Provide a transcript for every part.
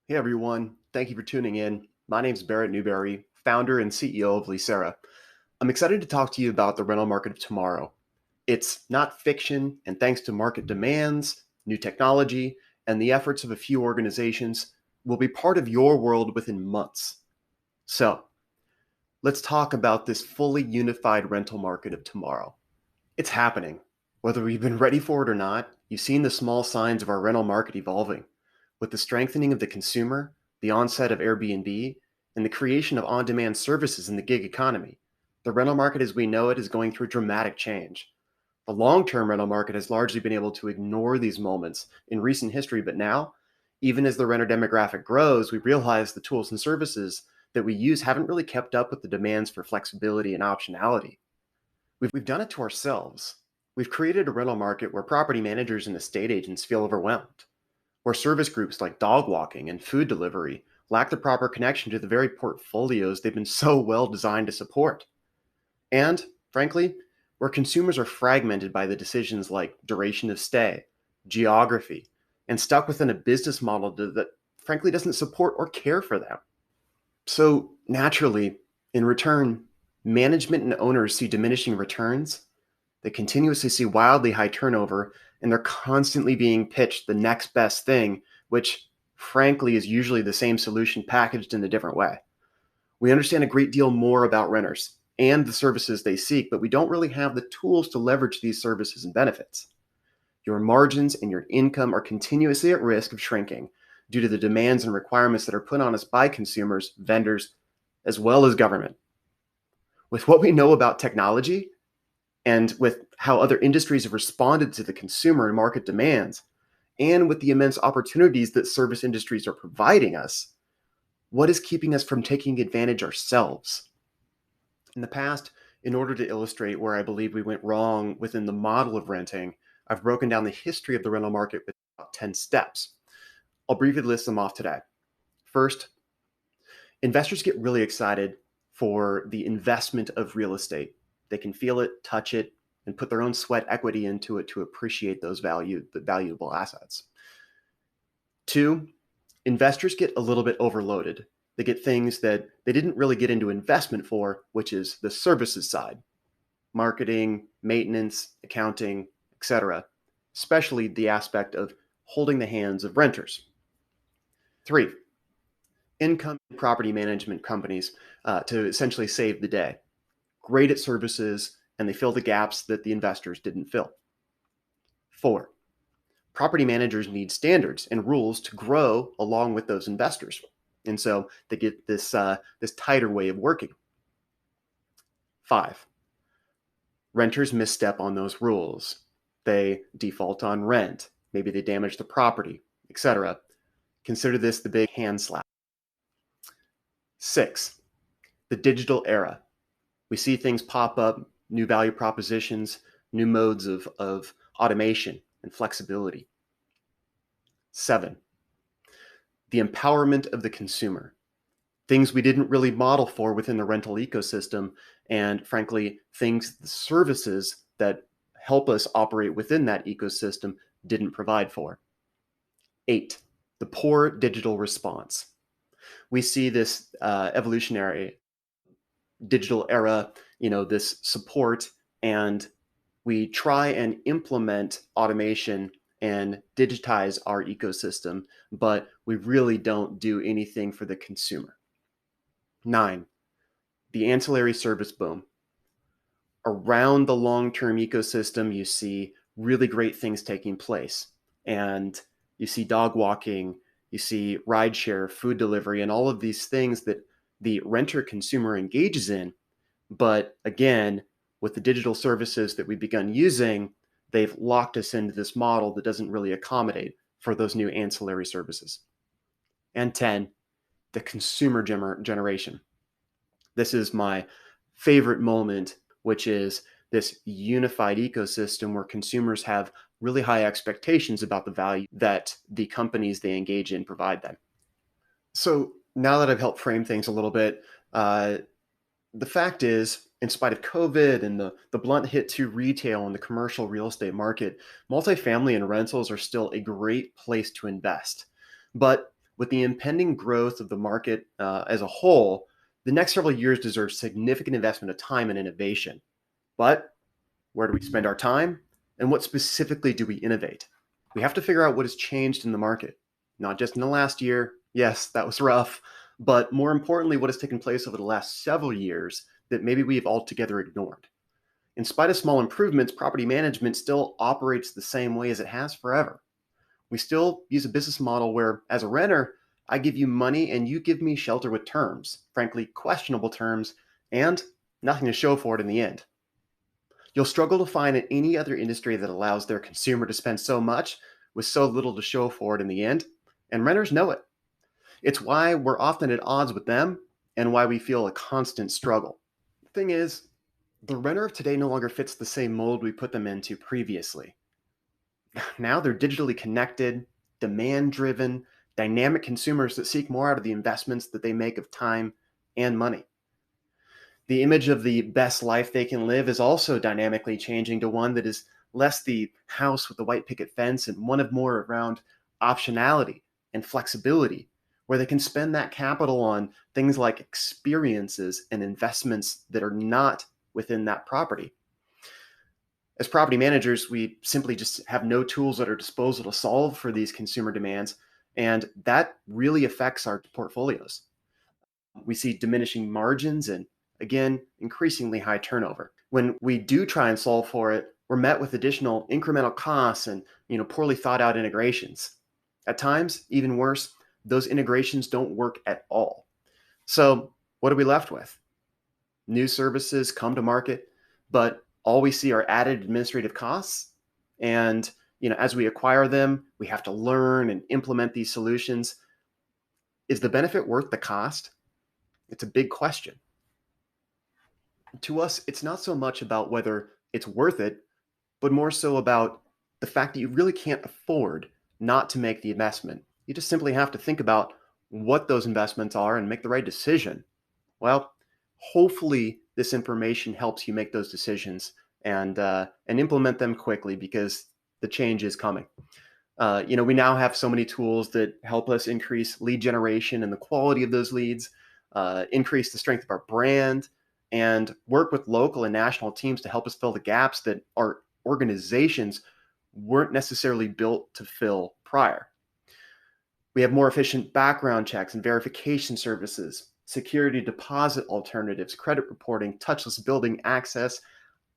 Hey everyone, thank you for tuning in. My name is Barrett Newberry, founder and CEO of Leasera. I'm excited to talk to you about the rental market of tomorrow. It's not fiction, and thanks to market demands, new technology, and the efforts of a few organizations, will be part of your world within months. So, let's talk about this fully unified rental market of tomorrow. It's happening. Whether we've been ready for it or not, you've seen the small signs of our rental market evolving. With the strengthening of the consumer, the onset of Airbnb, and the creation of on demand services in the gig economy, the rental market as we know it is going through dramatic change. The long term rental market has largely been able to ignore these moments in recent history, but now, even as the renter demographic grows, we realize the tools and services that we use haven't really kept up with the demands for flexibility and optionality. We've done it to ourselves. We've created a rental market where property managers and estate agents feel overwhelmed, where service groups like dog walking and food delivery lack the proper connection to the very portfolios they've been so well designed to support. And, frankly, where consumers are fragmented by the decisions like duration of stay, geography, and stuck within a business model that frankly doesn't support or care for them. So, naturally, in return, management and owners see diminishing returns. They continuously see wildly high turnover, and they're constantly being pitched the next best thing, which frankly is usually the same solution packaged in a different way. We understand a great deal more about renters and the services they seek, but we don't really have the tools to leverage these services and benefits. Your margins and your income are continuously at risk of shrinking due to the demands and requirements that are put on us by consumers, vendors, as well as government. With what we know about technology, and with how other industries have responded to the consumer and market demands, and with the immense opportunities that service industries are providing us, what is keeping us from taking advantage ourselves? In the past, in order to illustrate where I believe we went wrong within the model of renting, I've broken down the history of the rental market with about 10 steps. I'll briefly list them off today. First, investors get really excited for the investment of real estate. They can feel it, touch it, and put their own sweat equity into it to appreciate the valuable assets. Two, investors get a little bit overloaded. They get things that they didn't really get into investment for, which is the services side, marketing, maintenance, accounting, etc., especially the aspect of holding the hands of renters. Three, income property management companies to essentially save the day. Great at services, and they fill the gaps that the investors didn't fill. Four, property managers need standards and rules to grow along with those investors. And so they get this tighter way of working. Five, renters misstep on those rules. They default on rent. Maybe they damage the property, etc. Consider this the big hand slap. Six, the digital era. We see things pop up, new value propositions, new modes of automation and flexibility. Seven, the empowerment of the consumer. Things we didn't really model for within the rental ecosystem, and frankly, services that help us operate within that ecosystem didn't provide for. Eight, the poor digital response. We see this evolutionary digital era, this support, and we try and implement automation and digitize our ecosystem, but we really don't do anything for the consumer. Nine, the ancillary service boom. Around the long-term ecosystem, you see really great things taking place. And you see dog walking, you see rideshare, food delivery, and all of these things that the renter consumer engages in. But again, with the digital services that we've begun using, they've locked us into this model that doesn't really accommodate for those new ancillary services. And 10, the consumer generation. This is my favorite moment, which is this unified ecosystem where consumers have really high expectations about the value that the companies they engage in provide them. So now that I've helped frame things a little bit, the fact is, in spite of COVID and the blunt hit to retail and the commercial real estate market, multifamily and rentals are still a great place to invest. But With the impending growth of the market as a whole, the next several years deserve significant investment of time and innovation. But where do we spend our time? And what specifically do we innovate? We have to figure out what has changed in the market, not just in the last year. Yes, that was rough, but more importantly, what has taken place over the last several years that maybe we've altogether ignored. In spite of small improvements, property management still operates the same way as it has forever. We still use a business model where, as a renter, I give you money and you give me shelter with terms, frankly, questionable terms, and nothing to show for it in the end. You'll struggle to find in any other industry that allows their consumer to spend so much with so little to show for it in the end, and renters know it. It's why we're often at odds with them and why we feel a constant struggle. The thing is, the renter of today no longer fits the same mold we put them into previously. Now they're digitally connected, demand driven, dynamic consumers that seek more out of the investments that they make of time and money. The image of the best life they can live is also dynamically changing to one that is less the house with the white picket fence and one of more around optionality and flexibility, where they can spend that capital on things like experiences and investments that are not within that property. As property managers, we simply just have no tools at our disposal to solve for these consumer demands, and that really affects our portfolios. We see diminishing margins and, again, increasingly high turnover. When we do try and solve for it, we're met with additional incremental costs and poorly thought out integrations. At times, even worse, those integrations don't work at all. So what are we left with? New services come to market, but all we see are added administrative costs. And as we acquire them, we have to learn and implement these solutions. Is the benefit worth the cost? It's a big question. To us, it's not so much about whether it's worth it, but more so about the fact that you really can't afford not to make the investment. You just simply have to think about what those investments are and make the right decision. Well, hopefully this information helps you make those decisions and implement them quickly, because the change is coming. We now have so many tools that help us increase lead generation and the quality of those leads, increase the strength of our brand, and work with local and national teams to help us fill the gaps that our organizations weren't necessarily built to fill prior. We have more efficient background checks and verification services, security deposit alternatives, credit reporting, touchless building access,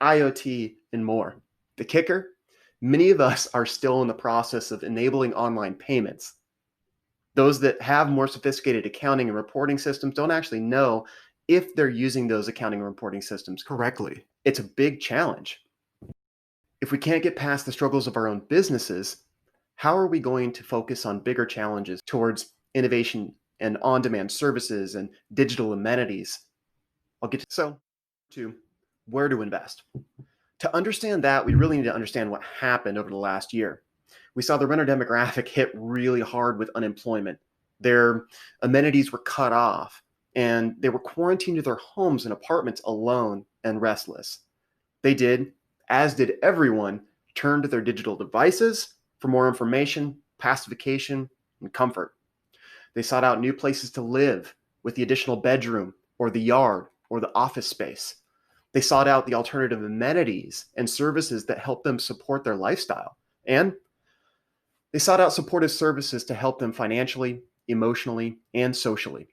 IoT, and more. The kicker? Many of us are still in the process of enabling online payments. Those that have more sophisticated accounting and reporting systems don't actually know if they're using those accounting and reporting systems correctly. It's a big challenge. If we can't get past the struggles of our own businesses, how are we going to focus on bigger challenges towards innovation and on-demand services and digital amenities? I'll get to where to invest. To understand that, we really need to understand what happened over the last year. We saw the renter demographic hit really hard with unemployment. Their amenities were cut off, and they were quarantined to their homes and apartments alone and restless. They did, as did everyone, turn to their digital devices for more information, pacification, and comfort. They sought out new places to live with the additional bedroom or the yard or the office space. They sought out the alternative amenities and services that help them support their lifestyle. And they sought out supportive services to help them financially, emotionally, and socially.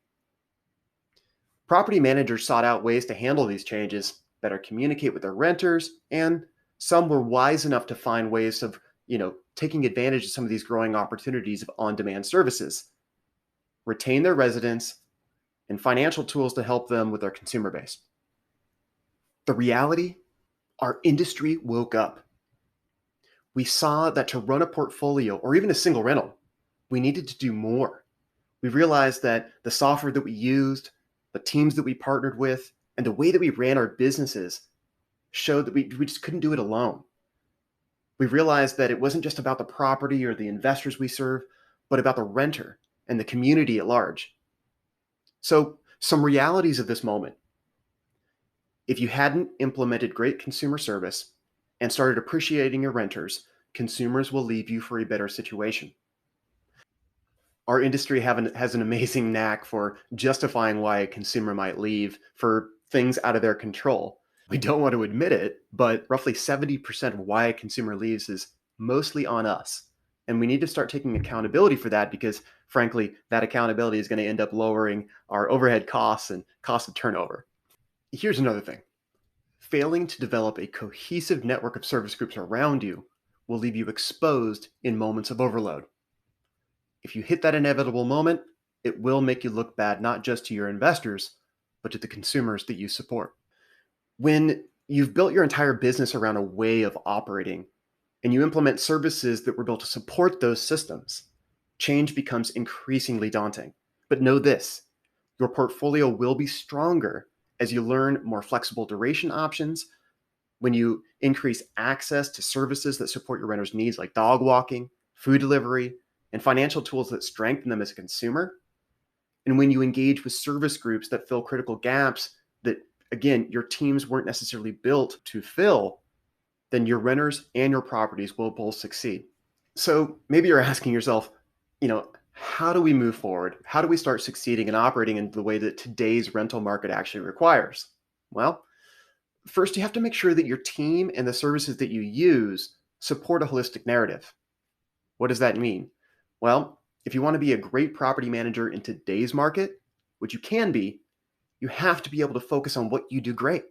Property managers sought out ways to handle these changes, better communicate with their renters, and some were wise enough to find ways of, taking advantage of some of these growing opportunities of on-demand services, retain their residents, and financial tools to help them with their consumer base. The reality, our industry woke up. We saw that to run a portfolio or even a single rental, we needed to do more. We realized that the software that we used, the teams that we partnered with, and the way that we ran our businesses showed that we just couldn't do it alone. We realized that it wasn't just about the property or the investors we serve, but about the renter and the community at large. So, some realities of this moment. If you hadn't implemented great consumer service and started appreciating your renters, consumers will leave you for a better situation. Our industry has an amazing knack for justifying why a consumer might leave for things out of their control. We don't want to admit it, but roughly 70% of why a consumer leaves is mostly on us. And we need to start taking accountability for that because, frankly, that accountability is going to end up lowering our overhead costs and cost of turnover. Here's another thing. Failing to develop a cohesive network of service groups around you will leave you exposed in moments of overload. If you hit that inevitable moment, it will make you look bad not just to your investors, but to the consumers that you support. When you've built your entire business around a way of operating and you implement services that were built to support those systems, change becomes increasingly daunting. But know this, your portfolio will be stronger as you learn more flexible duration options, when you increase access to services that support your renters' needs like dog walking, food delivery, and financial tools that strengthen them as a consumer, and when you engage with service groups that fill critical gaps that, again, your teams weren't necessarily built to fill, then your renters and your properties will both succeed. So maybe you're asking yourself, how do we move forward? How do we start succeeding and operating in the way that today's rental market actually requires? Well, first, you have to make sure that your team and the services that you use support a holistic narrative. What does that mean? Well, if you want to be a great property manager in today's market, which you can be, you have to be able to focus on what you do great,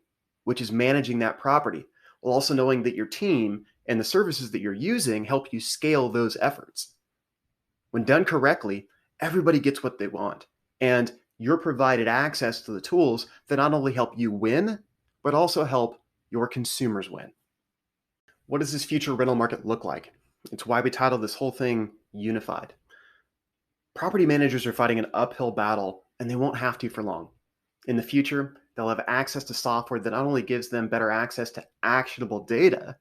which is managing that property, while also knowing that your team and the services that you're using help you scale those efforts. When done correctly, everybody gets what they want, and you're provided access to the tools that not only help you win, but also help your consumers win. What does this future rental market look like? It's why we titled this whole thing Unified. Property managers are fighting an uphill battle, and they won't have to for long. In the future, they'll have access to software that not only gives them better access to actionable data,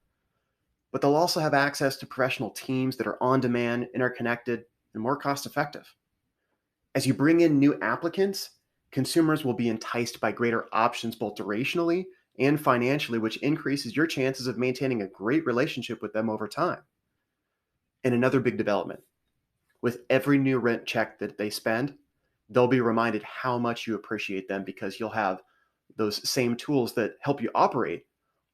but they'll also have access to professional teams that are on demand, interconnected, and more cost effective. As you bring in new applicants, consumers will be enticed by greater options both durationally and financially, which increases your chances of maintaining a great relationship with them over time. And another big development, with every new rent check that they spend, they'll be reminded how much you appreciate them because you'll have those same tools that help you operate,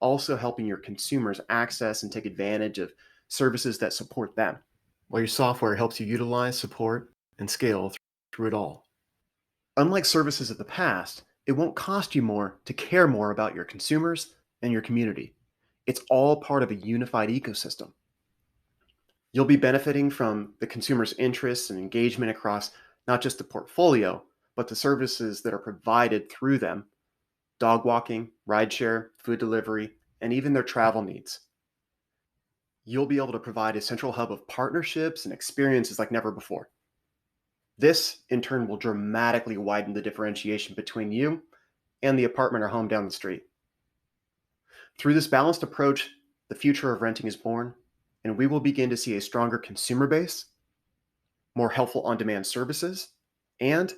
also helping your consumers access and take advantage of services that support them, while your software helps you utilize, support, and scale through it all. Unlike services of the past, it won't cost you more to care more about your consumers and your community. It's all part of a unified ecosystem. You'll be benefiting from the consumer's interests and engagement across not just the portfolio, but the services that are provided through them: dog walking, rideshare, food delivery, and even their travel needs. You'll be able to provide a central hub of partnerships and experiences like never before. This, in turn, will dramatically widen the differentiation between you and the apartment or home down the street. Through this balanced approach, the future of renting is born, and we will begin to see a stronger consumer base, more helpful on-demand services, and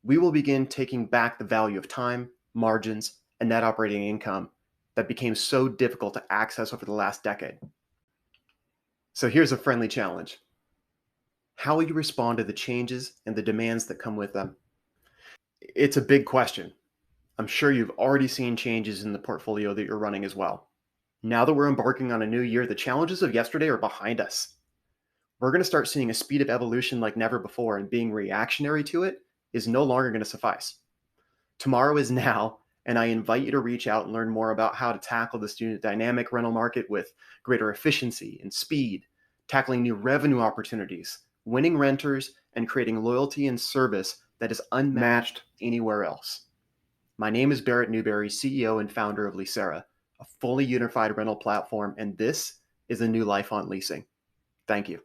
we will begin taking back the value of time, margins, and net operating income that became so difficult to access over the last decade. So here's a friendly challenge. How will you respond to the changes and the demands that come with them? It's a big question. I'm sure you've already seen changes in the portfolio that you're running as well. Now that we're embarking on a new year, the challenges of yesterday are behind us. We're going to start seeing a speed of evolution like never before, and being reactionary to it is no longer going to suffice. Tomorrow is now, and I invite you to reach out and learn more about how to tackle the student dynamic rental market with greater efficiency and speed, tackling new revenue opportunities, winning renters, and creating loyalty and service that is unmatched anywhere else. My name is Barrett Newberry, CEO and founder of Leasera, a fully unified rental platform, and this is a new life on leasing. Thank you.